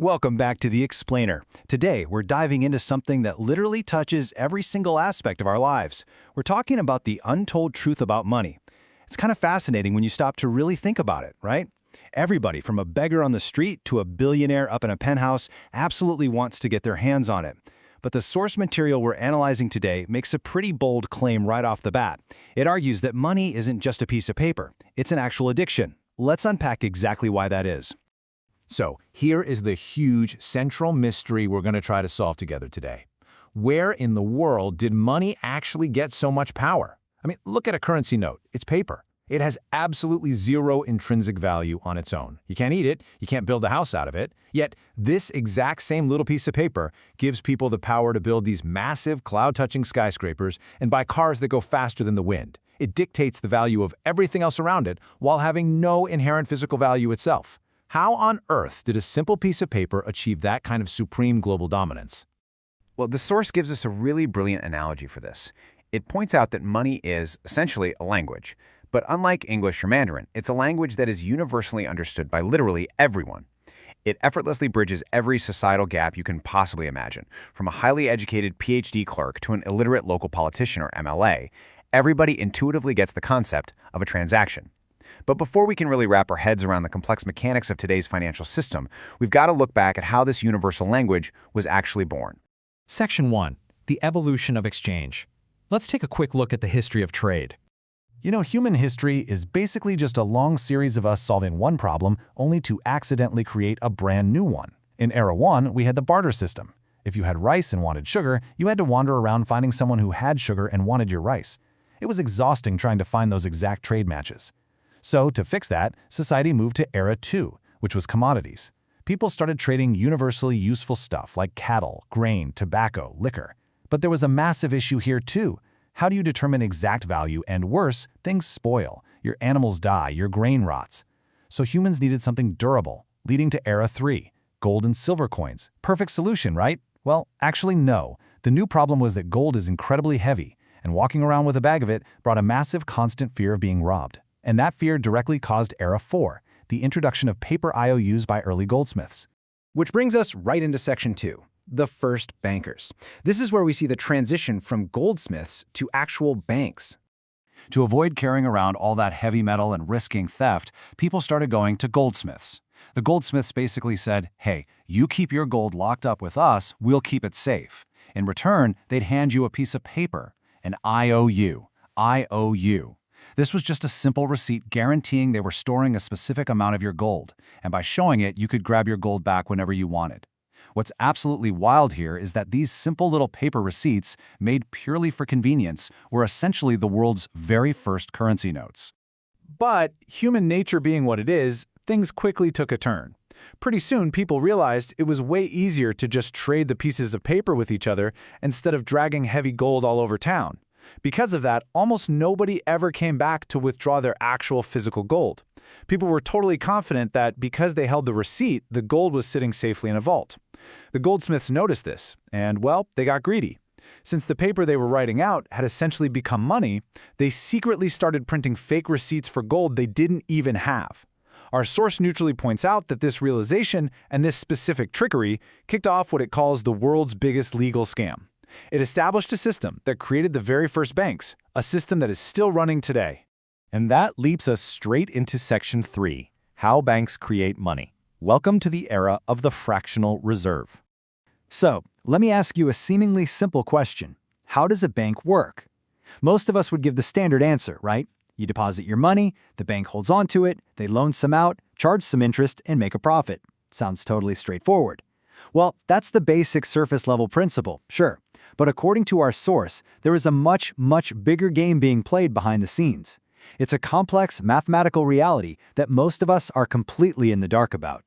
Welcome back to The Explainer. Today, we're diving into something that literally touches every single aspect of our lives. We're talking about the untold truth about money. It's kind of fascinating when you stop to really think about it, right? Everybody, from a beggar on the street to a billionaire up in a penthouse, absolutely wants to get their hands on it. But the source material we're analyzing today makes a pretty bold claim right off the bat. It argues that money isn't just a piece of paper. It's an actual addiction. Let's unpack exactly why that is. So here is the huge central mystery we're going to try to solve together today. Where in the world did money actually get so much power? I mean, look at a currency note. It's paper. It has absolutely zero intrinsic value on its own. You can't eat it. You can't build a house out of it. Yet this exact same little piece of paper gives people the power to build these massive cloud-touching skyscrapers and buy cars that go faster than the wind. It dictates the value of everything else around it while having no inherent physical value itself. How on earth did a simple piece of paper achieve that kind of supreme global dominance? Well, the source gives us a really brilliant analogy for this. It points out that money is essentially a language. But unlike English or Mandarin, it's a language that is universally understood by literally everyone. It effortlessly bridges every societal gap you can possibly imagine. From a highly educated PhD clerk to an illiterate local politician or MLA, everybody intuitively gets the concept of a transaction. But before we can really wrap our heads around the complex mechanics of today's financial system, we've got to look back at how this universal language was actually born. Section 1. The evolution of exchange. Let's take a quick look at the history of trade. You know, human history is basically just a long series of us solving one problem only to accidentally create a brand new one. In Era 1, we had the barter system. If you had rice and wanted sugar, you had to wander around finding someone who had sugar and wanted your rice. It was exhausting trying to find those exact trade matches. So, to fix that, society moved to Era 2, which was commodities. People started trading universally useful stuff like cattle, grain, tobacco, liquor. But there was a massive issue here too. How do you determine exact value? And worse, things spoil. Your animals die, your grain rots. So humans needed something durable, leading to Era 3, gold and silver coins. Perfect solution, right? Well, actually no. The new problem was that gold is incredibly heavy, and walking around with a bag of it brought a massive constant fear of being robbed. And that fear directly caused Era 4, the introduction of paper IOUs by early goldsmiths. Which brings us right into Section 2, the first bankers. This is where we see the transition from goldsmiths to actual banks. To avoid carrying around all that heavy metal and risking theft, people started going to goldsmiths. The goldsmiths basically said, hey, you keep your gold locked up with us, we'll keep it safe. In return, they'd hand you a piece of paper, an IOU. IOU. This was just a simple receipt guaranteeing they were storing a specific amount of your gold, and by showing it, you could grab your gold back whenever you wanted. What's absolutely wild here is that these simple little paper receipts, made purely for convenience, were essentially the world's very first currency notes. But human nature being what it is, things quickly took a turn. Pretty soon, people realized it was way easier to just trade the pieces of paper with each other instead of dragging heavy gold all over town. Because of that, almost nobody ever came back to withdraw their actual physical gold. People were totally confident that because they held the receipt, the gold was sitting safely in a vault. The goldsmiths noticed this, and well, they got greedy. Since the paper they were writing out had essentially become money, they secretly started printing fake receipts for gold they didn't even have. Our source neutrally points out that this realization and this specific trickery kicked off what it calls the world's biggest legal scam. It established a system that created the very first banks, a system that is still running today. And that leaps us straight into Section 3, how banks create money. Welcome to the era of the fractional reserve. So, let me ask you a seemingly simple question. How does a bank work? Most of us would give the standard answer, right? You deposit your money, the bank holds on to it, they loan some out, charge some interest, and make a profit. Sounds totally straightforward. Well, that's the basic surface-level principle, sure. But according to our source, there is a much, much bigger game being played behind the scenes. It's a complex mathematical reality that most of us are completely in the dark about.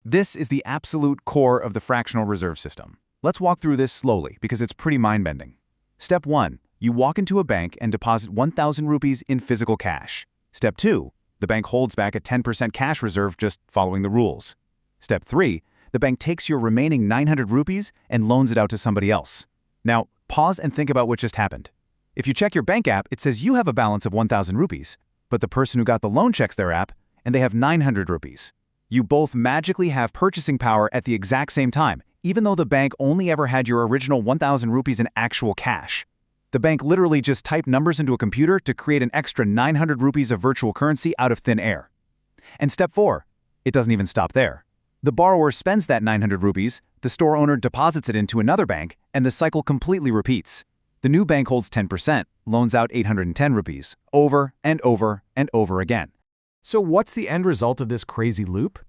This is the absolute core of the fractional reserve system. Let's walk through this slowly because it's pretty mind-bending. Step 1. You walk into a bank and deposit 1,000 rupees in physical cash. Step 2. The bank holds back a 10% cash reserve just following the rules. Step 3. The bank takes your remaining 900 rupees and loans it out to somebody else. Now, pause and think about what just happened. If you check your bank app, it says you have a balance of 1,000 rupees, but the person who got the loan checks their app, and they have 900 rupees. You both magically have purchasing power at the exact same time, even though the bank only ever had your original 1,000 rupees in actual cash. The bank literally just typed numbers into a computer to create an extra 900 rupees of virtual currency out of thin air. And step 4, it doesn't even stop there. The borrower spends that 900 rupees, the store owner deposits it into another bank, and the cycle completely repeats. The new bank holds 10%, loans out 810 rupees, over and over and over again. So what's the end result of this crazy loop?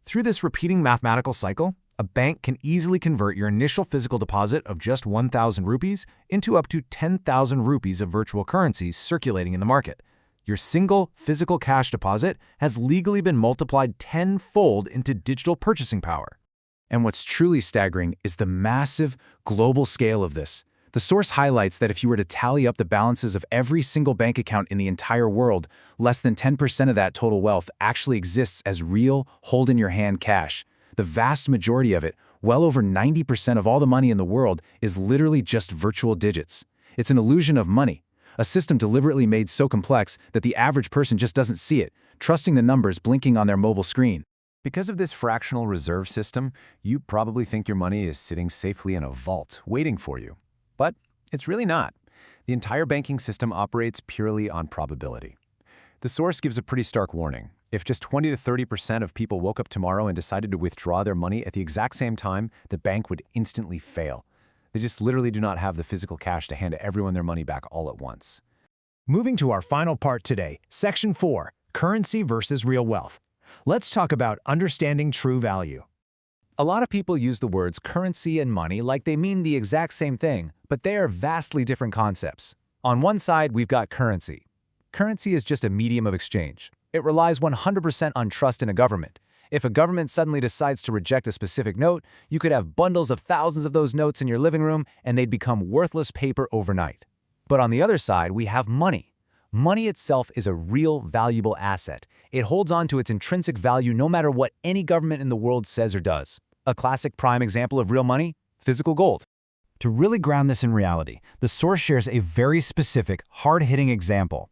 Through this repeating mathematical cycle, a bank can easily convert your initial physical deposit of just 1,000 rupees into up to 10,000 rupees of virtual currencies circulating in the market. Your single physical cash deposit has legally been multiplied tenfold into digital purchasing power. And what's truly staggering is the massive global scale of this. The source highlights that if you were to tally up the balances of every single bank account in the entire world, less than 10% of that total wealth actually exists as real, hold-in-your-hand cash. The vast majority of it, well over 90% of all the money in the world, is literally just virtual digits. It's an illusion of money, a system deliberately made so complex that the average person just doesn't see it, trusting the numbers blinking on their mobile screen. Because of this fractional reserve system, you probably think your money is sitting safely in a vault, waiting for you. But it's really not. The entire banking system operates purely on probability. The source gives a pretty stark warning. If just 20 to 30% of people woke up tomorrow and decided to withdraw their money at the exact same time, the bank would instantly fail. They just literally do not have the physical cash to hand everyone their money back all at once. Moving to our final part today, Section 4, Currency versus Real Wealth. Let's talk about understanding true value. A lot of people use the words currency and money like they mean the exact same thing, but they are vastly different concepts. On one side, we've got currency. Currency is just a medium of exchange. It relies 100% on trust in a government. If a government suddenly decides to reject a specific note, you could have bundles of thousands of those notes in your living room and they'd become worthless paper overnight. But on the other side, we have money. Money itself is a real valuable asset. It holds on to its intrinsic value no matter what any government in the world says or does. A classic prime example of real money? Physical gold. To really ground this in reality, the source shares a very specific, hard-hitting example.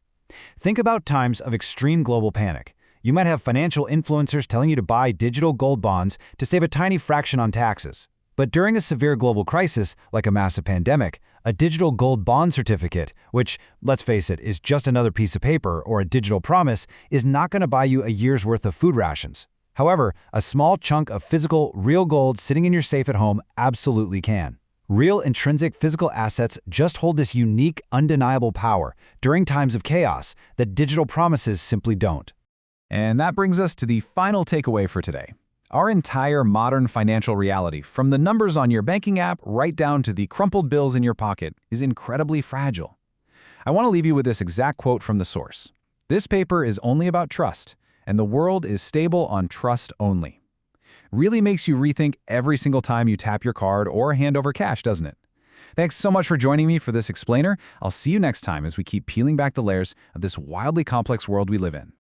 Think about times of extreme global panic. You might have financial influencers telling you to buy digital gold bonds to save a tiny fraction on taxes. But during a severe global crisis, like a massive pandemic, a digital gold bond certificate, which, let's face it, is just another piece of paper or a digital promise, is not going to buy you a year's worth of food rations. However, a small chunk of physical, real gold sitting in your safe at home absolutely can. Real intrinsic physical assets just hold this unique, undeniable power during times of chaos that digital promises simply don't. And that brings us to the final takeaway for today. Our entire modern financial reality, from the numbers on your banking app right down to the crumpled bills in your pocket, is incredibly fragile. I want to leave you with this exact quote from the source. This paper is only about trust, and the world is stable on trust only. Really makes you rethink every single time you tap your card or hand over cash, doesn't it? Thanks so much for joining me for this explainer. I'll see you next time as we keep peeling back the layers of this wildly complex world we live in.